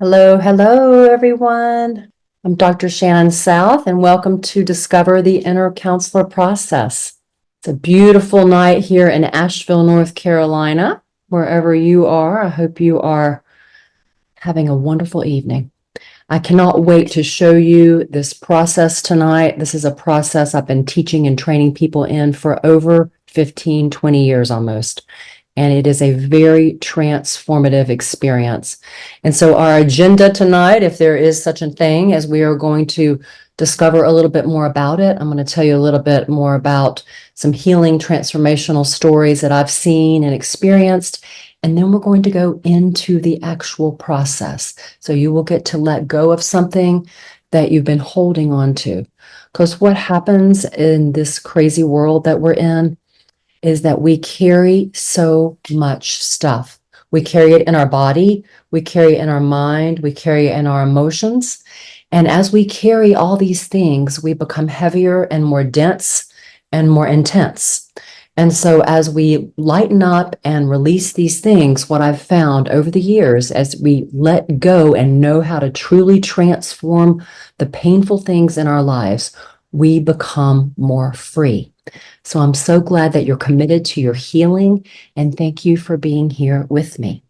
Hello, hello, everyone. I'm Dr. Shannon South, and welcome to Discover the Inner Counselor Process. It's a beautiful night here in Asheville, North Carolina. Wherever you are, I hope you are having a wonderful evening. I cannot wait to show you this process tonight. This is a process I've been teaching and training people in for over 15, 20 years almost. And it is a very transformative experience. And so our agenda tonight, if there is such a thing, as we are going to discover a little bit more about it, I'm going to tell you a little bit more about some healing transformational stories that I've seen and experienced. And then we're going to go into the actual process. So you will get to let go of something that you've been holding on to. Because what happens in this crazy world that we're in is that we carry so much stuff. We carry it in our body, we carry it in our mind, we carry it in our emotions. And as we carry all these things, we become heavier and more dense and more intense. And so, as we lighten up and release these things, what I've found over the years, as we let go and know how to truly transform the painful things in our lives, we become more free. So I'm so glad that you're committed to your healing, and thank you for being here with me.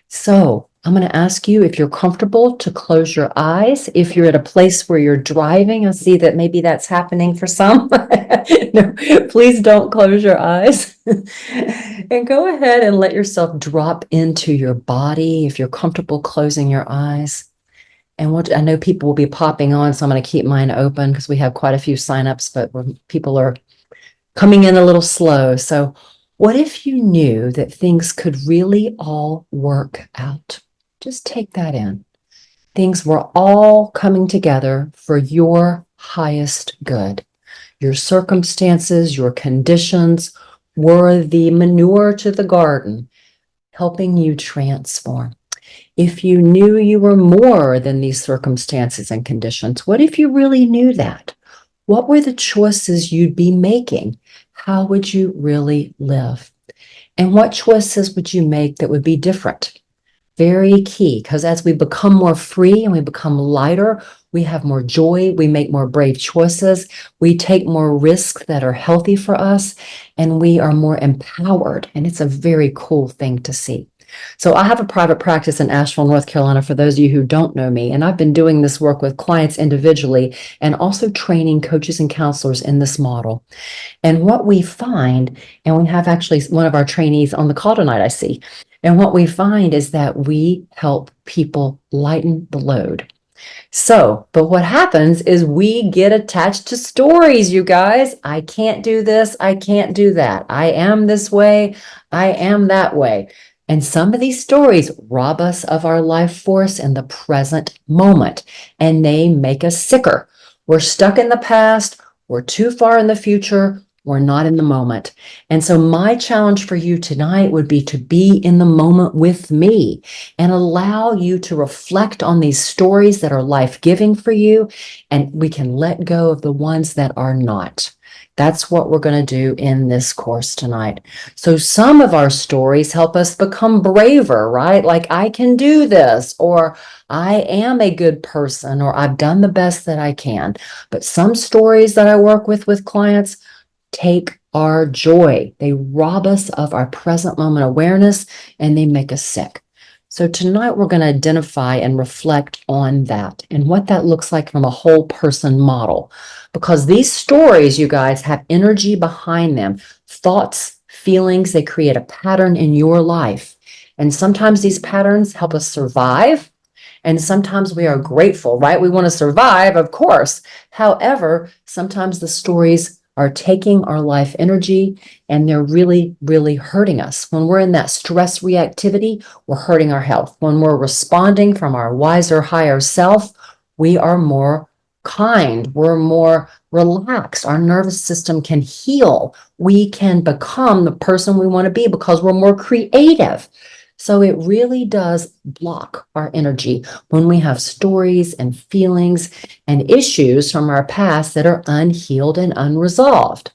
So I'm going to ask you, if you're comfortable, to close your eyes. If you're at a place where you're driving, I see that maybe that's happening for some. No, please don't close your eyes. And go ahead and let yourself drop into your body if you're comfortable closing your eyes. And I know people will be popping on, so I'm going to keep mine open because we have quite a few signups, but people are coming in a little slow. So, what if you knew that things could really all work out? Just take that in. Things were all coming together for your highest good. Your circumstances, your conditions were the manure to the garden, helping you transform. If you knew you were more than these circumstances and conditions, what if you really knew that? What were the choices you'd be making? How would you really live? And what choices would you make that would be different? Very key, because as we become more free and we become lighter, we have more joy, we make more brave choices, we take more risks that are healthy for us, and we are more empowered. And it's a very cool thing to see. So I have a private practice in Asheville, North Carolina, for those of you who don't know me. And I've been doing this work with clients individually and also training coaches and counselors in this model. And what we find, and we have actually one of our trainees on the call tonight, I see. And what we find is that we help people lighten the load. So, but what happens is we get attached to stories, you guys. I can't do this. I can't do that. I am this way. I am that way. And some of these stories rob us of our life force in the present moment, and they make us sicker. We're stuck in the past. We're too far in the future. We're not in the moment. And so my challenge for you tonight would be to be in the moment with me and allow you to reflect on these stories that are life-giving for you, and we can let go of the ones that are not. That's what we're going to do in this course tonight. So some of our stories help us become braver, right? Like, I can do this, or I am a good person, or I've done the best that I can. But some stories that I work with clients take our joy. They rob us of our present moment awareness, and they make us sick. So tonight we're going to identify and reflect on that and what that looks like from a whole person model. Because these stories, you guys, have energy behind them, thoughts, feelings, they create a pattern in your life. And sometimes these patterns help us survive. And sometimes we are grateful, right? We want to survive, of course. However, sometimes the stories are taking our life energy and they're really, really hurting us. When we're in that stress reactivity, we're hurting our health. When we're responding from our wiser, higher self, we are more kind, we're more relaxed. Our nervous system can heal. We can become the person we want to be because we're more creative. So it really does block our energy when we have stories and feelings and issues from our past that are unhealed and unresolved.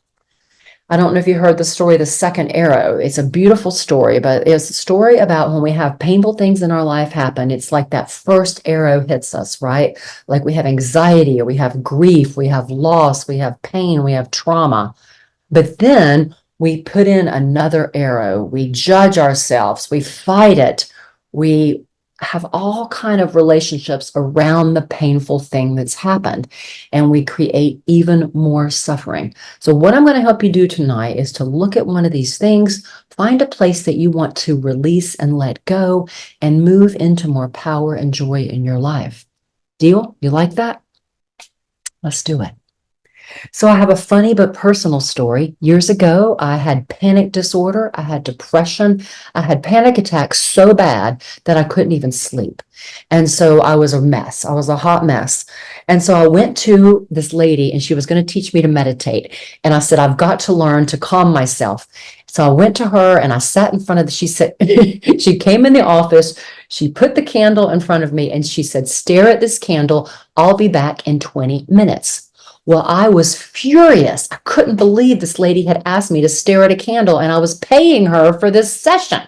I don't know if you heard the story, The Second Arrow. It's a beautiful story, but it's a story about when we have painful things in our life happen. It's like that first arrow hits us, right? Like we have anxiety, or we have grief, we have loss, we have pain, we have trauma. But then we put in another arrow. We judge ourselves. We fight it. We have all kind of relationships around the painful thing that's happened, and we create even more suffering. So what I'm going to help you do tonight is to look at one of these things, find a place that you want to release and let go, and move into more power and joy in your life. Deal? You like that? Let's do it. So I have a funny but personal story. Years ago, I had panic disorder. I had depression. I had panic attacks so bad that I couldn't even sleep. And so I was a mess. I was a hot mess. And so I went to this lady and she was going to teach me to meditate. And I said, I've got to learn to calm myself. So I went to her and I sat in front of she said, she came in the office. She put the candle in front of me and she said, stare at this candle. I'll be back in 20 minutes. Well, I was furious. I couldn't believe this lady had asked me to stare at a candle and I was paying her for this session.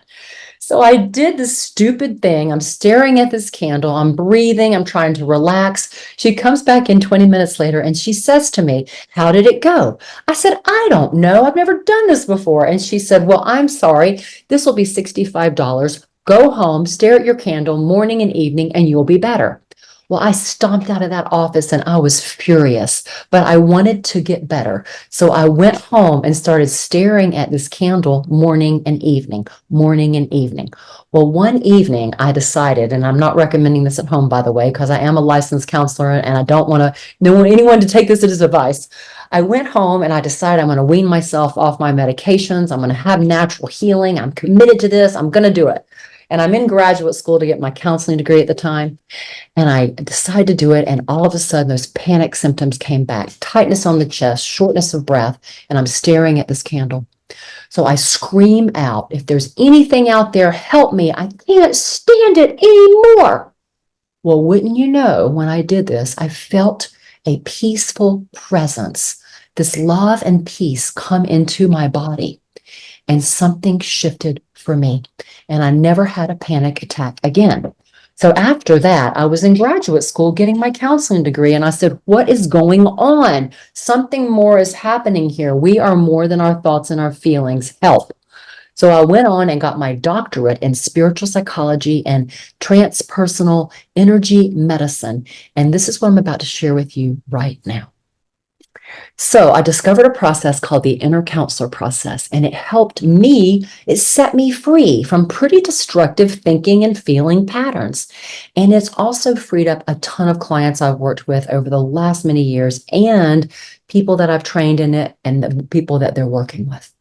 So I did this stupid thing. I'm staring at this candle. I'm breathing. I'm trying to relax. She comes back in 20 minutes later and she says to me, how did it go? I said, I don't know. I've never done this before. And she said, well, I'm sorry. This will be $65. Go home, stare at your candle morning and evening, and you'll be better. Well, I stomped out of that office and I was furious, but I wanted to get better. So I went home and started staring at this candle morning and evening, morning and evening. Well, one evening I decided, and I'm not recommending this at home, by the way, because I am a licensed counselor and I don't want anyone to take this as advice. I went home and I decided I'm going to wean myself off my medications. I'm going to have natural healing. I'm committed to this. I'm going to do it. And I'm in graduate school to get my counseling degree at the time. And I decided to do it. And all of a sudden, those panic symptoms came back, tightness on the chest, shortness of breath. And I'm staring at this candle. So I scream out, if there's anything out there, help me. I can't stand it anymore. Well, wouldn't you know, when I did this, I felt a peaceful presence, this love and peace come into my body. And something shifted for me. And I never had a panic attack again. So after that, I was in graduate school getting my counseling degree. And I said, what is going on? Something more is happening here. We are more than our thoughts and our feelings. Help. So I went on and got my doctorate in spiritual psychology and transpersonal energy medicine. And this is what I'm about to share with you right now. So I discovered a process called the inner counselor process, and it helped me, it set me free from pretty destructive thinking and feeling patterns. And it's also freed up a ton of clients I've worked with over the last many years and people that I've trained in it and the people that they're working with.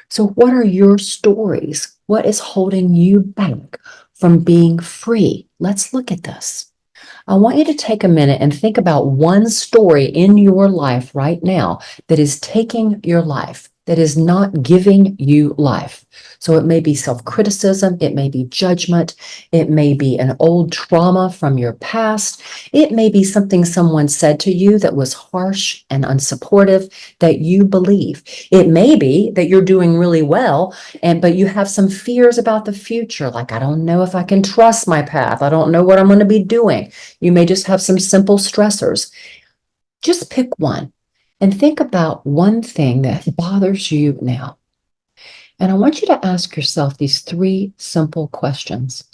So what are your stories? What is holding you back from being free? Let's look at this. I want you to take a minute and think about one story in your life right now that is taking your life, that is not giving you life. So it may be self-criticism, it may be judgment, it may be an old trauma from your past, it may be something someone said to you that was harsh and unsupportive that you believe. It may be that you're doing really well, but you have some fears about the future, like I don't know if I can trust my path, I don't know what I'm going to be doing. You may just have some simple stressors. Just pick one and think about one thing that bothers you now. And I want you to ask yourself these three simple questions.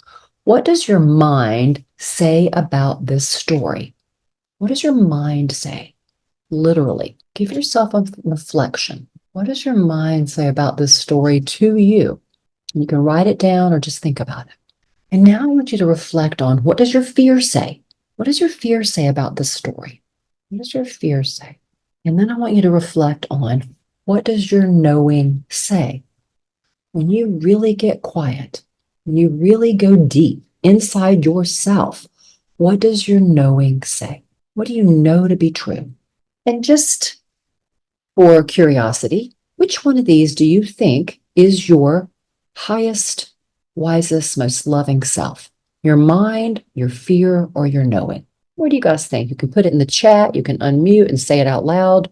What does your mind say about this story? What does your mind say? Literally, give yourself a reflection. What does your mind say about this story to you? You can write it down or just think about it. And now I want you to reflect on, what does your fear say? What does your fear say about this story? What does your fear say? And then I want you to reflect on, what does your knowing say? When you really get quiet, when you really go deep inside yourself, what does your knowing say? What do you know to be true? And just for curiosity, which one of these do you think is your highest, wisest, most loving self? Your mind, your fear, or your knowing? What do you guys think? You can put it in the chat. You can unmute and say it out loud.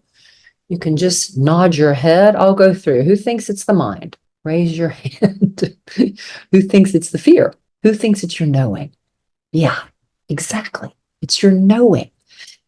You can just nod your head. I'll go through. Who thinks it's the mind? Raise your hand. Who thinks it's the fear? Who thinks it's your knowing? Yeah, exactly. It's your knowing,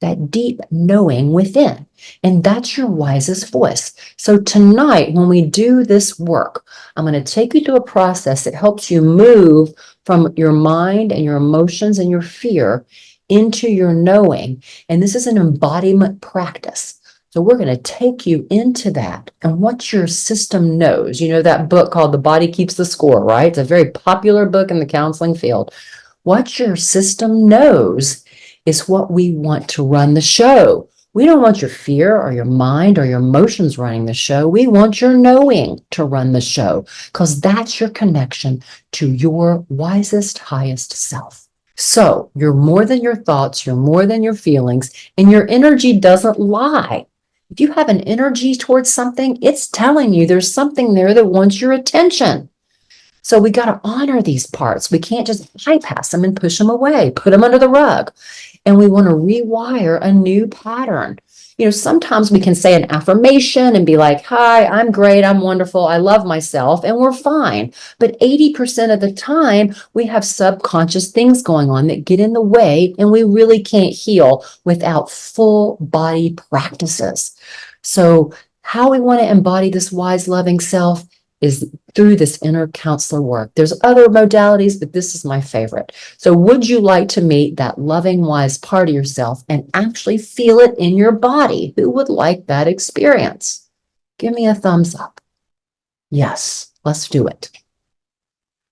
that deep knowing within. And that's your wisest voice. So tonight, when we do this work, I'm going to take you through a process that helps you move from your mind and your emotions and your fear into your knowing. And this is an embodiment practice. So we're going to take you into that and what your system knows. You know that book called The Body Keeps the Score, right? It's a very popular book in the counseling field. What your system knows is what we want to run the show. We don't want your fear or your mind or your emotions running the show. We want your knowing to run the show because that's your connection to your wisest, highest self. So you're more than your thoughts, you're more than your feelings, and your energy doesn't lie. If you have an energy towards something, it's telling you there's something there that wants your attention. So we got to honor these parts. We can't just bypass them and push them away, put them under the rug. And we want to rewire a new pattern. You know, sometimes we can say an affirmation and be like, hi, I'm great, I'm wonderful, I love myself, and we're fine. But 80% of the time, we have subconscious things going on that get in the way, and we really can't heal without full body practices. So, how we want to embody this wise, loving self is through this inner counselor work. There's other modalities, but this is my favorite. So would you like to meet that loving, wise part of yourself and actually feel it in your body? Who would like that experience? Give me a thumbs up. Yes, let's do it.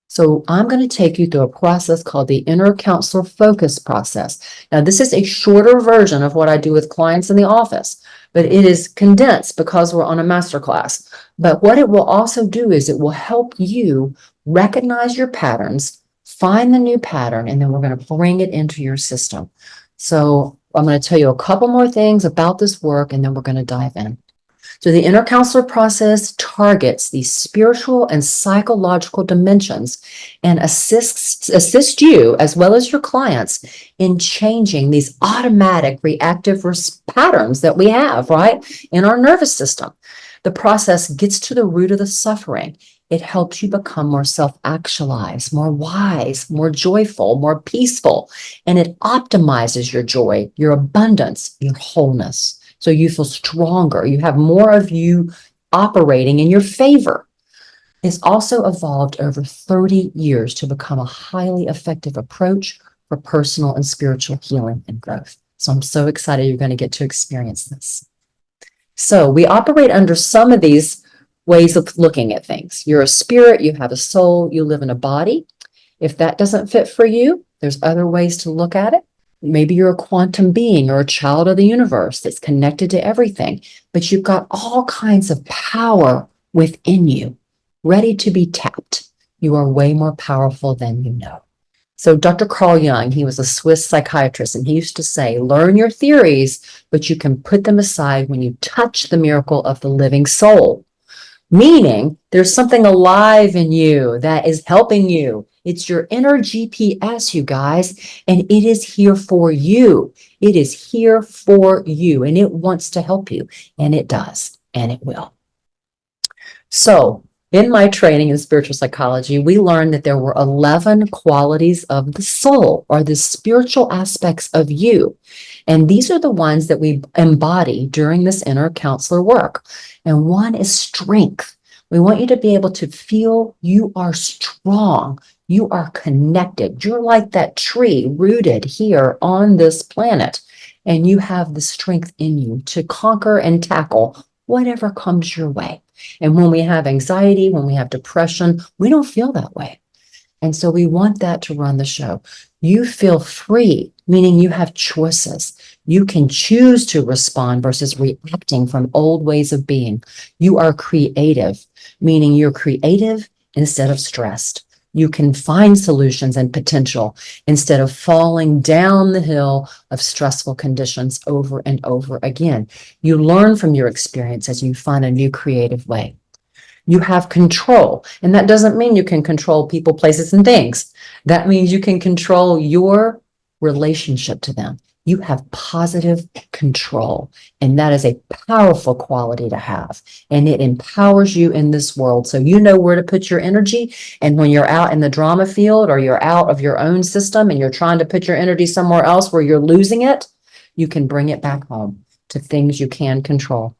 So I'm going to take you through a process called the inner counselor focus process. Now, this is a shorter version of what I do with clients in the office, but it is condensed because we're on a masterclass. But what it will also do is it will help you recognize your patterns, find the new pattern, and then we're going to bring it into your system. So I'm going to tell you a couple more things about this work, and then we're going to dive in. So the inner counselor process targets these spiritual and psychological dimensions and assist you as well as your clients in changing these automatic reactive patterns that we have, right, in our nervous system. The process gets to the root of the suffering. It helps you become more self-actualized, more wise, more joyful, more peaceful, and it optimizes your joy, your abundance, your wholeness. So you feel stronger. You have more of you operating in your favor. It's also evolved over 30 years to become a highly effective approach for personal and spiritual healing and growth. So I'm so excited you're going to get to experience this. So we operate under some of these ways of looking at things. You're a spirit, you have a soul, you live in a body. If that doesn't fit for you, there's other ways to look at it. Maybe you're a quantum being or a child of the universe that's connected to everything, but you've got all kinds of power within you, ready to be tapped. You are way more powerful than you know. So Dr. Carl Jung, he was a Swiss psychiatrist, and he used to say, learn your theories, but you can put them aside when you touch the miracle of the living soul. Meaning there's something alive in you that is helping you. It's your inner GPS, you guys, and it is here for you. It is here for you, and it wants to help you, and it does, and it will. So in my training in spiritual psychology, we learned that there were 11 qualities of the soul, or the spiritual aspects of you. And these are the ones that we embody during this inner counselor work. And one is strength. We want you to be able to feel you are strong. You are connected. You're like that tree rooted here on this planet. And you have the strength in you to conquer and tackle whatever comes your way. And when we have anxiety, when we have depression, we don't feel that way. And so we want that to run the show. You feel free, meaning you have choices. You can choose to respond versus reacting from old ways of being. You are creative, meaning you're creative instead of stressed. You can find solutions and potential instead of falling down the hill of stressful conditions over and over again. You learn from your experience as you find a new creative way. You have control, and that doesn't mean you can control people, places, and things. That means you can control your relationship to them. You have positive control, and that is a powerful quality to have. And it empowers you in this world. So you know where to put your energy. And when you're out in the drama field or you're out of your own system and you're trying to put your energy somewhere else where you're losing it, you can bring it back home to things you can control.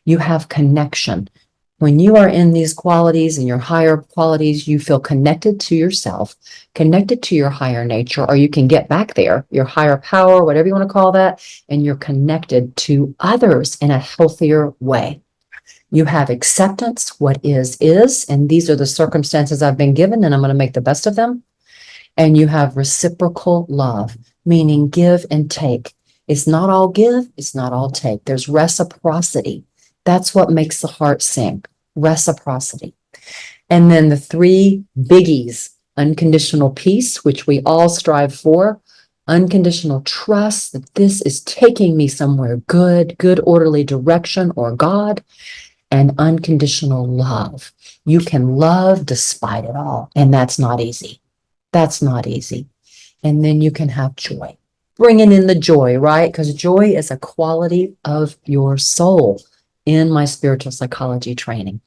You have connection. When you are in these qualities and your higher qualities, you feel connected to yourself, connected to your higher nature, or you can get back there, your higher power, whatever you want to call that, and you're connected to others in a healthier way. You have acceptance. What is, and these are the circumstances I've been given, and I'm going to make the best of them. And you have reciprocal love, meaning give and take. It's not all give, it's not all take. There's reciprocity. That's what makes the heart sing. Reciprocity. And then the three biggies: unconditional peace, which we all strive for, unconditional trust that this is taking me somewhere good, good orderly direction, or God, and unconditional love. You can love despite it all, and that's not easy. That's not easy. And then you can have joy. Bringing in the joy, right? Because joy is a quality of your soul in my spiritual psychology training.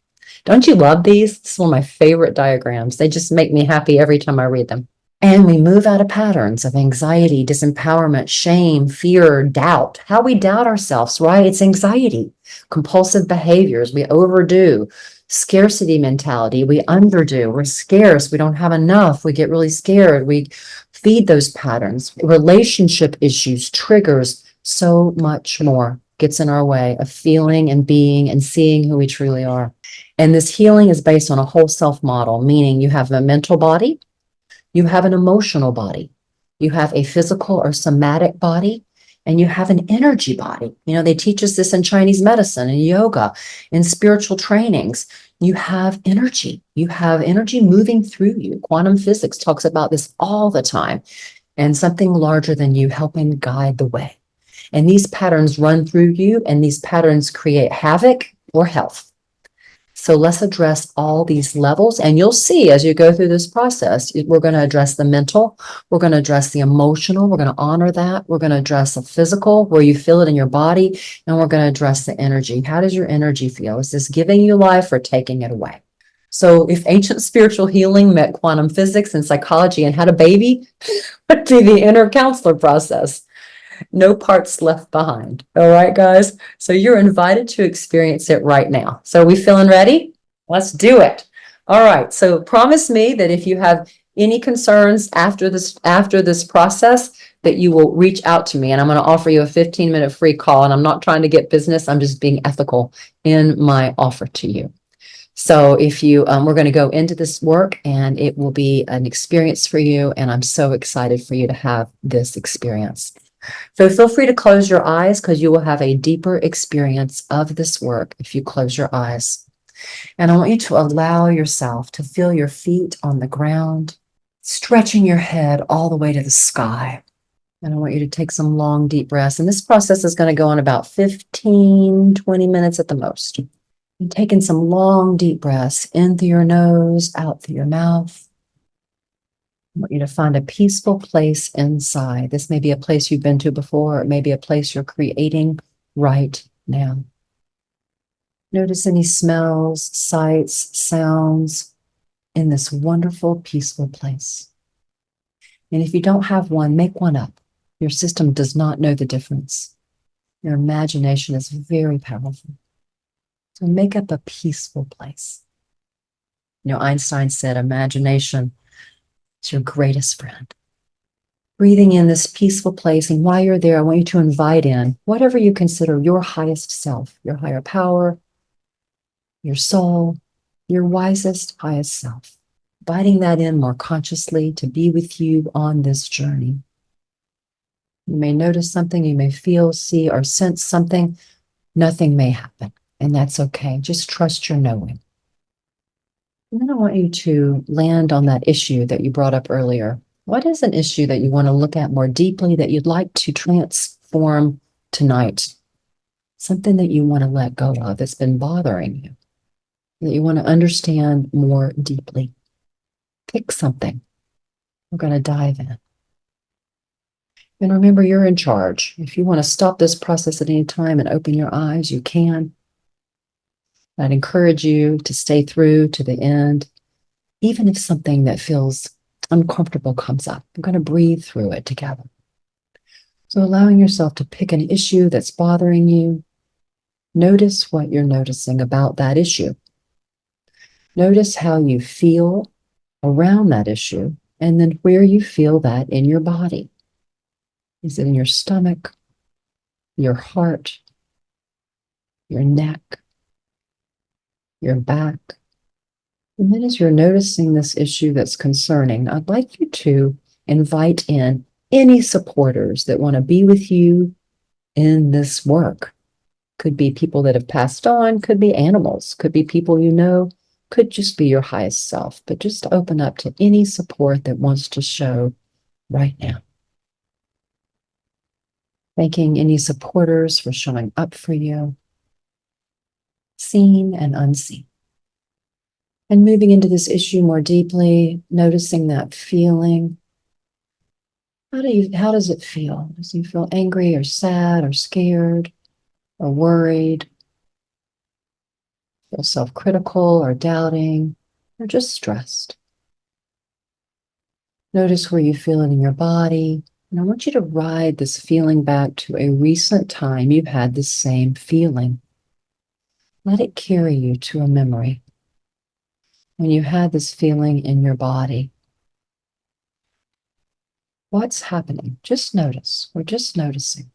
Don't you love these? This is one of my favorite diagrams. They just make me happy every time I read them. And we move out of patterns of anxiety, disempowerment, shame, fear, doubt. How we doubt ourselves, right? It's anxiety, compulsive behaviors. We overdo, scarcity mentality. We underdo. We're scarce. We don't have enough. We get really scared. We feed those patterns. Relationship issues, triggers, so much more gets in our way of feeling and being and seeing who we truly are. And this healing is based on a whole self model, meaning you have a mental body, you have an emotional body, you have a physical or somatic body, and you have an energy body. You know, they teach us this in Chinese medicine and yoga, in spiritual trainings. You have energy. You have energy moving through you. Quantum physics talks about this all the time, and something larger than you helping guide the way. And these patterns run through you, and these patterns create havoc or health. So let's address all these levels. And you'll see as you go through this process, we're going to address the mental, we're going to address the emotional, we're going to honor that, we're going to address the physical, where you feel it in your body, and we're going to address the energy. How does your energy feel? Is this giving you life or taking it away? So if ancient spiritual healing met quantum physics and psychology and had a baby, would be the inner counselor process. No parts left behind. All right, guys. So you're invited to experience it right now. So are we feeling ready? Let's do it. All right. So promise me that if you have any concerns after this process, that you will reach out to me, and I'm going to offer you a 15-minute free call. And I'm not trying to get business. I'm just being ethical in my offer to you. So if you, we're going to go into this work, and it will be an experience for you. And I'm so excited for you to have this experience. So feel free to close your eyes, because you will have a deeper experience of this work if you close your eyes. And I want you to allow yourself to feel your feet on the ground, stretching your head all the way to the sky. And I want you to take some long, deep breaths. And this process is going to go on about 15, 20 minutes at the most. And taking some long, deep breaths in through your nose, out through your mouth. I want you to find a peaceful place inside. This may be a place you've been to before, or it may be a place you're creating right now. Notice any smells, sights, sounds in this wonderful, peaceful place. And if you don't have one, make one up. Your system does not know the difference. Your imagination is very powerful. So make up a peaceful place. You know, Einstein said, imagination is your greatest friend. Breathing in this peaceful place. And while you're there, I want you to invite in whatever you consider your highest self, your higher power, your soul, your wisest, highest self. Inviting that in more consciously to be with you on this journey. You may notice something, you may feel, see, or sense something. Nothing may happen, and that's okay. Just trust your knowing. And then I want you to land on that issue that you brought up earlier. What is an issue that you want to look at more deeply, that you'd like to transform tonight? Something that you want to let go of that's been bothering you, that you want to understand more deeply. Pick something. We're going to dive in. And remember, you're in charge. If you want to stop this process at any time and open your eyes, you can. I'd encourage you to stay through to the end, even if something that feels uncomfortable comes up. We're going to breathe through it together. So allowing yourself to pick an issue that's bothering you, notice what you're noticing about that issue. Notice how you feel around that issue, and then where you feel that in your body. Is it in your stomach, your heart, your neck, your back? And then as you're noticing this issue that's concerning, I'd like you to invite in any supporters that want to be with you in this work. Could be people that have passed on, could be animals, could be people you know, could just be your highest self, but just open up to any support that wants to show right now. Thanking any supporters for showing up for you, seen and unseen. And moving into this issue more deeply, noticing that feeling. How does it feel? Does you feel angry or sad or scared or worried? Feel self-critical or doubting or just stressed? Notice where you feel it in your body. And I want you to ride this feeling back to a recent time you had the same feeling. Let it carry you to a memory when you had this feeling in your body. What's happening? Just notice. We're just noticing.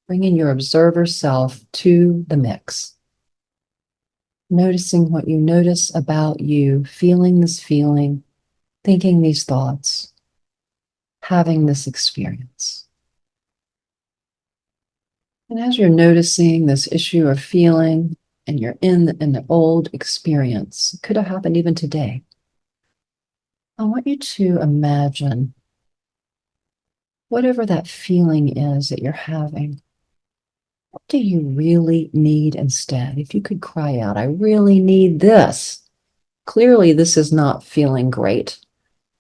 Bringing your observer self to the mix. Noticing what you notice about you, feeling this feeling, thinking these thoughts, having this experience. And as you're noticing this issue of feeling, and you're in the old experience, it could have happened even today, I want you to imagine whatever that feeling is that you're having. What do you really need instead? If you could cry out, I really need this. Clearly, this is not feeling great.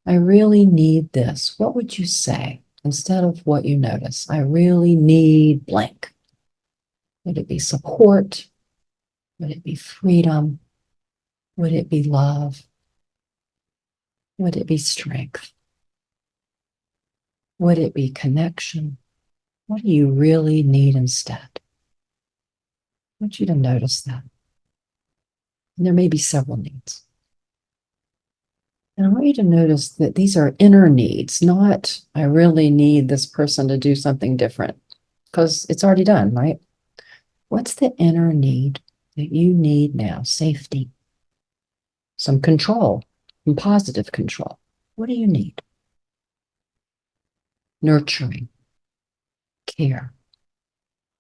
I really need this. What would you say instead of what you notice? I really need blank. Would it be support? Would it be freedom? Would it be love? Would it be strength? Would it be connection? What do you really need instead? I want you to notice that. And there may be several needs. And I want you to notice that these are inner needs, not I really need this person to do something different, because it's already done, right? What's the inner need that you need now? Safety, some control, some positive control. What do you need? Nurturing, care.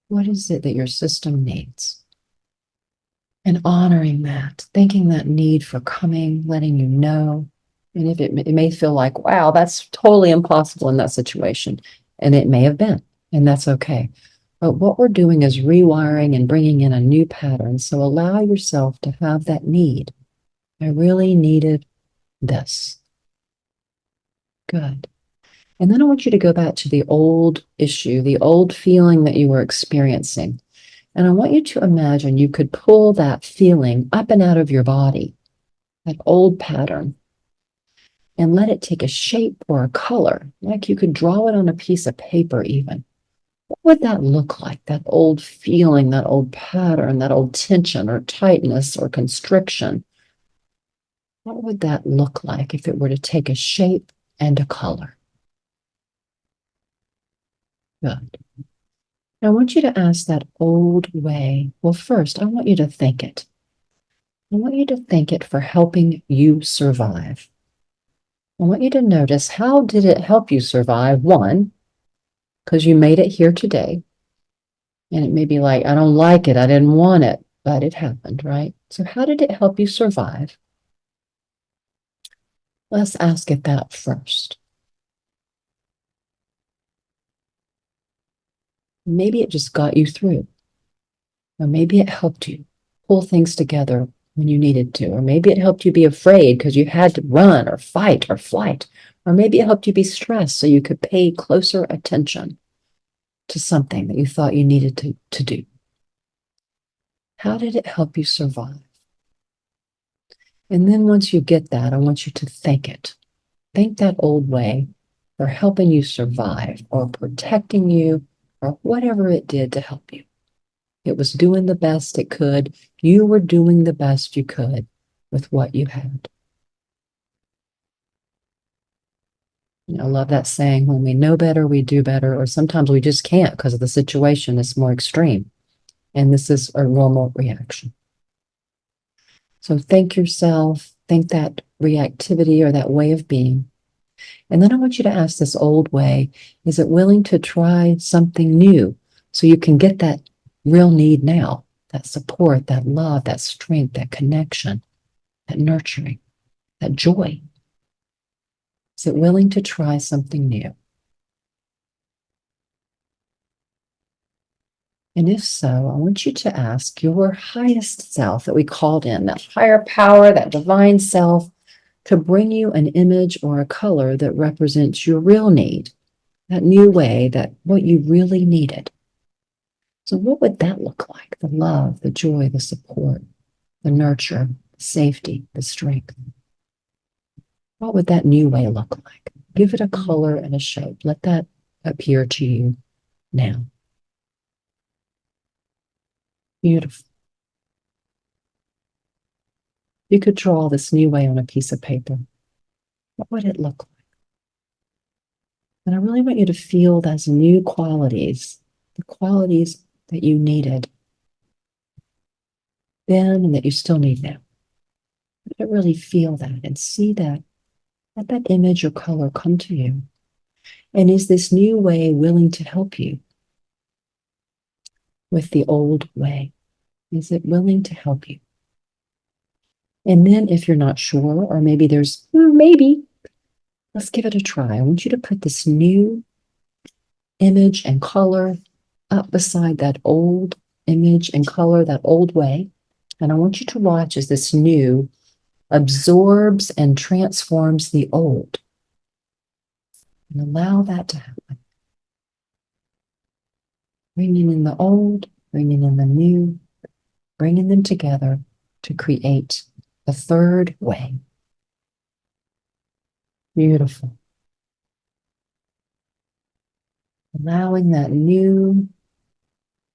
What is it that your system needs? And honoring that, thanking that need for coming, letting you know. And if it may feel like, wow, that's totally impossible in that situation. And it may have been, and that's okay. But what we're doing is rewiring and bringing in a new pattern. So allow yourself to have that need. I really needed this. Good. And then I want you to go back to the old issue, the old feeling that you were experiencing. And I want you to imagine you could pull that feeling up and out of your body, that old pattern, and let it take a shape or a color, like you could draw it on a piece of paper even. What would that look like, that old feeling, that old pattern, that old tension or tightness or constriction? What would that look like if it were to take a shape and a color? Good. I want you to ask that old way. Well, first, I want you to thank it. I want you to thank it for helping you survive. I want you to notice, how did it help you survive? One, because you made it here today. And it may be like, I don't like it. I didn't want it, but it happened, right? So how did it help you survive? Let's ask it that first. Maybe it just got you through. Or maybe it helped you pull things together when you needed to. Or maybe it helped you be afraid because you had to run or fight or flight. Or maybe it helped you be stressed so you could pay closer attention. to something that you thought you needed to do. How did it help you survive? And then once you get that, I want you to thank it. Thank that old way for helping you survive or protecting you or whatever it did to help you. It was doing the best it could. You were doing the best you could with what you had. I love that saying, when we know better, we do better, or sometimes we just can't because of the situation is more extreme. And this is a normal reaction. So thank yourself, thank that reactivity or that way of being. And then I want you to ask this old way, is it willing to try something new so you can get that real need now, that support, that love, that strength, that connection, that nurturing, that joy? Is it willing to try something new? And if so, I want you to ask your highest self that we called in, that higher power, that divine self, to bring you an image or a color that represents your real need, that new way, that what you really needed. So what would that look like? The love, the joy, the support, the nurture, the safety, the strength. What would that new way look like? Give it a color and a shape. Let that appear to you now. Beautiful. You could draw this new way on a piece of paper. What would it look like? And I really want you to feel those new qualities, the qualities that you needed then and that you still need now. Let it really feel that and see that. Let that image or color come to you. And is this new way willing to help you with the old way? Is it willing to help you? And then if you're not sure, or maybe there's, maybe, let's give it a try. I want you to put this new image and color up beside that old image and color, that old way. And I want you to watch as this new absorbs and transforms the old. And allow that to happen. Bringing in the old, bringing in the new, bringing them together to create a third way. Beautiful. Allowing that new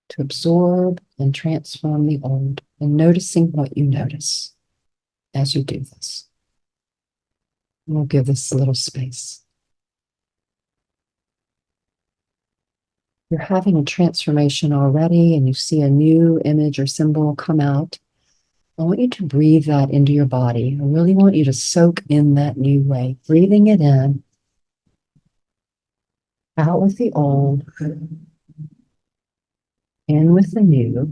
to absorb and transform the old, and noticing what you notice as you do this. And we'll give this a little space. You're having a transformation already, and you see a new image or symbol come out. I want you to breathe that into your body. I really want you to soak in that new way, breathing it out with the old, in with the new,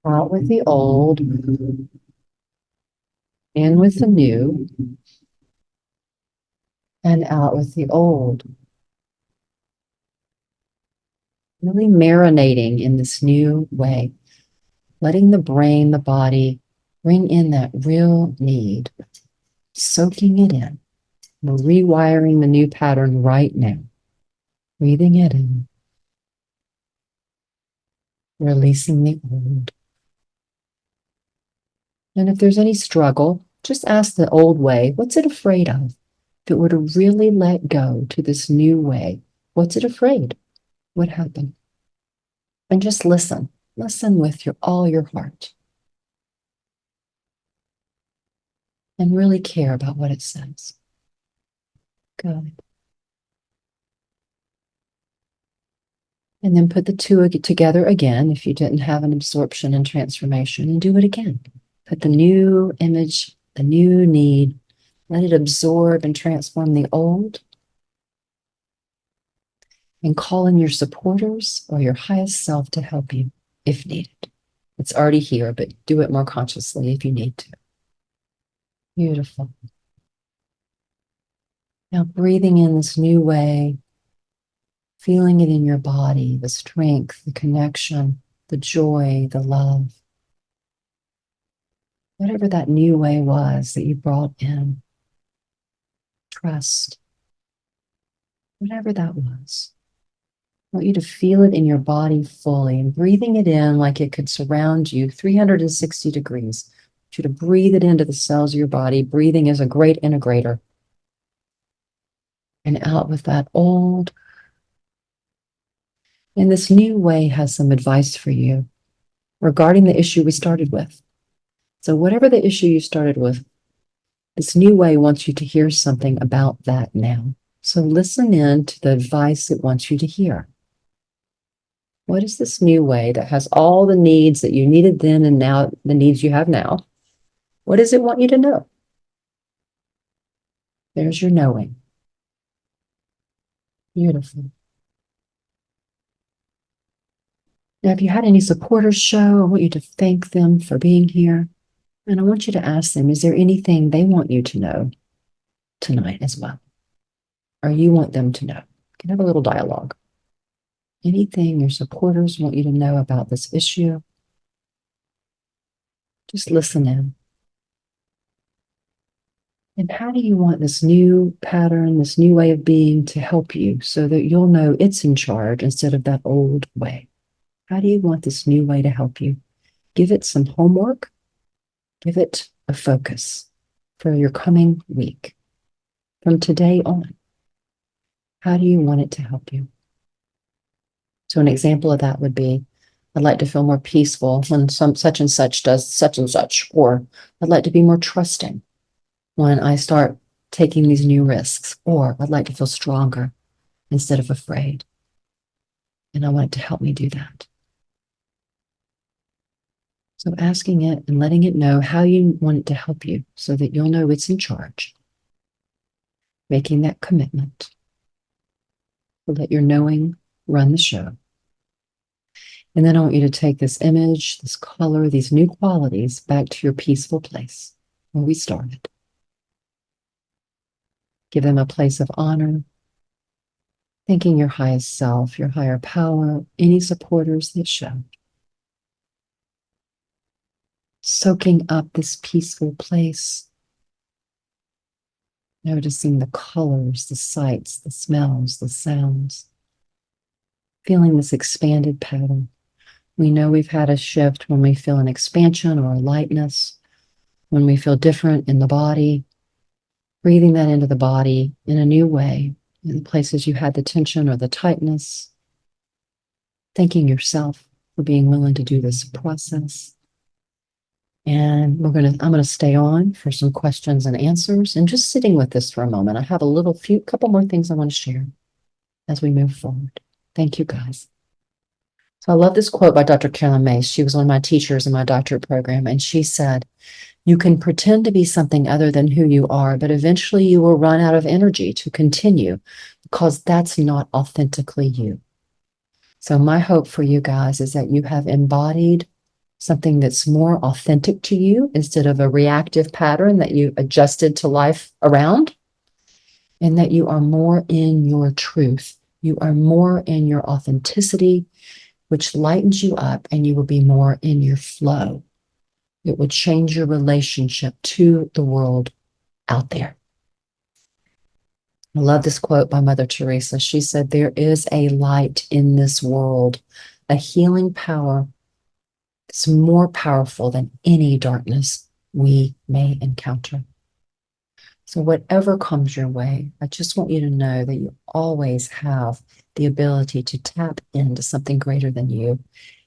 out with the old, in with the new, and out with the old. Really marinating in this new way, letting the brain, the body, bring in that real need, soaking it in. We're rewiring the new pattern right now. Breathing it in, releasing the old. And if there's any struggle, just ask the old way, what's it afraid of? If it were to really let go to this new way, what's it afraid? What happened? And just listen. Listen with all your heart. And really care about what it says. Good. And then put the two together again if you didn't have an absorption and transformation, and do it again. Put the new image, the new need, let it absorb and transform the old. And call in your supporters or your highest self to help you if needed. It's already here, but do it more consciously if you need to. Beautiful. Now breathing in this new way, feeling it in your body, the strength, the connection, the joy, the love. Whatever that new way was that you brought in, trust, whatever that was. I want you to feel it in your body fully and breathing it in like it could surround you 360 degrees. I want you to breathe it into the cells of your body. Breathing is a great integrator. And out with that old. And this new way has some advice for you regarding the issue we started with. So, whatever the issue you started with, this new way wants you to hear something about that now. So, listen in to the advice it wants you to hear. What is this new way that has all the needs that you needed then and now the needs you have now? What does it want you to know? There's your knowing. Beautiful. Now, if you had any supporters show, I want you to thank them for being here. And I want you to ask them, is there anything they want you to know tonight as well? Or you want them to know? You can have a little dialogue. Anything your supporters want you to know about this issue, just listen in. And how do you want this new pattern, this new way of being to help you so that you'll know it's in charge instead of that old way? How do you want this new way to help you? Give it some homework. Give it a focus for your coming week. From today on, how do you want it to help you? So an example of that would be, I'd like to feel more peaceful when such and such does such and such, or I'd like to be more trusting when I start taking these new risks, or I'd like to feel stronger instead of afraid. And I want it to help me do that. So asking it and letting it know how you want it to help you so that you'll know it's in charge. Making that commitment. So let your knowing run the show. And then I want you to take this image, this color, these new qualities back to your peaceful place where we started. Give them a place of honor, thanking your highest self, your higher power, any supporters that show. Soaking up this peaceful place. Noticing the colors, the sights, the smells, the sounds. Feeling this expanded pattern. We know we've had a shift when we feel an expansion or a lightness, when we feel different in the body. Breathing that into the body in a new way, in the places you had the tension or the tightness. Thanking yourself for being willing to do this process. And I'm going to stay on for some questions and answers and just sitting with this for a moment. I have couple more things I want to share as we move forward. Thank you, guys. So I love this quote by Dr. Carolyn Mace. She was one of my teachers in my doctorate program, and she said, "You can pretend to be something other than who you are, but eventually you will run out of energy to continue because that's not authentically you." So my hope for you guys is that you have embodied something that's more authentic to you instead of a reactive pattern that you adjusted to life around, and that you are more in your truth. You are more in your authenticity, which lightens you up, and you will be more in your flow. It will change your relationship to the world out there. I love this quote by Mother Teresa. She said, "There is a light in this world, a healing power that's more powerful than any darkness we may encounter." So whatever comes your way, I just want you to know that you always have the ability to tap into something greater than you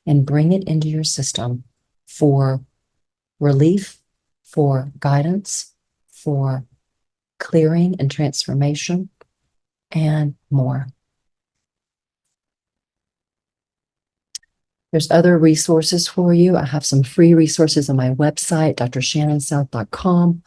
and bring it into your system for relief, for guidance, for clearing and transformation, and more. There's other resources for you. I have some free resources on my website, drshannonsouth.com.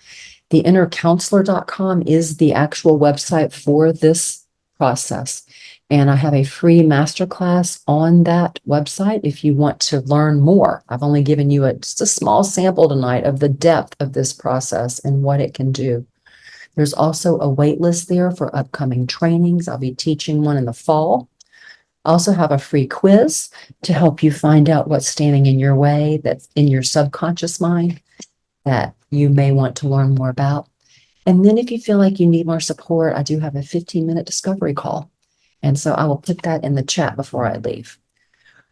Theinnercounselor.com is the actual website for this process. And I have a free masterclass on that website if you want to learn more. I've only given you just a small sample tonight of the depth of this process and what it can do. There's also a wait list there for upcoming trainings. I'll be teaching one in the fall. I also have a free quiz to help you find out what's standing in your way that's in your subconscious mind that you may want to learn more about. And then if you feel like you need more support, I do have a 15-minute discovery call. And so I will put that in the chat before I leave.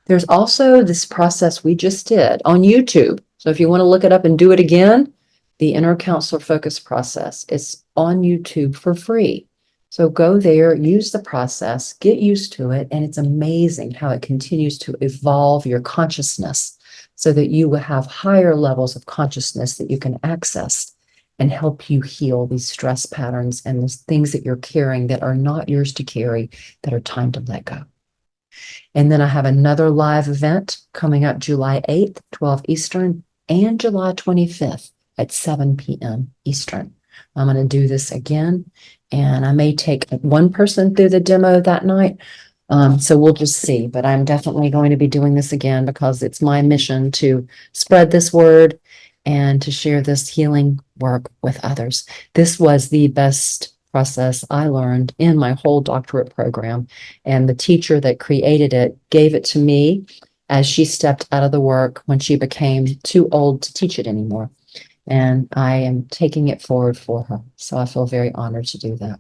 There's also this process we just did on YouTube. So if you want to look it up and do it again, the Inner Counselor Focus process is on YouTube for free. So go there, use the process, get used to it, and it's amazing how it continues to evolve your consciousness so that you will have higher levels of consciousness that you can access and help you heal these stress patterns and the things that you're carrying that are not yours to carry, that are time to let go. And then I have another live event coming up July 8th, 12 Eastern, and July 25th at 7 p.m. Eastern. I'm going to do this again, and I may take one person through the demo that night. So we'll just see, but I'm definitely going to be doing this again because it's my mission to spread this word and to share this healing work with others. This was the best process I learned in my whole doctorate program. And the teacher that created it gave it to me as she stepped out of the work when she became too old to teach it anymore. And I am taking it forward for her. So I feel very honored to do that.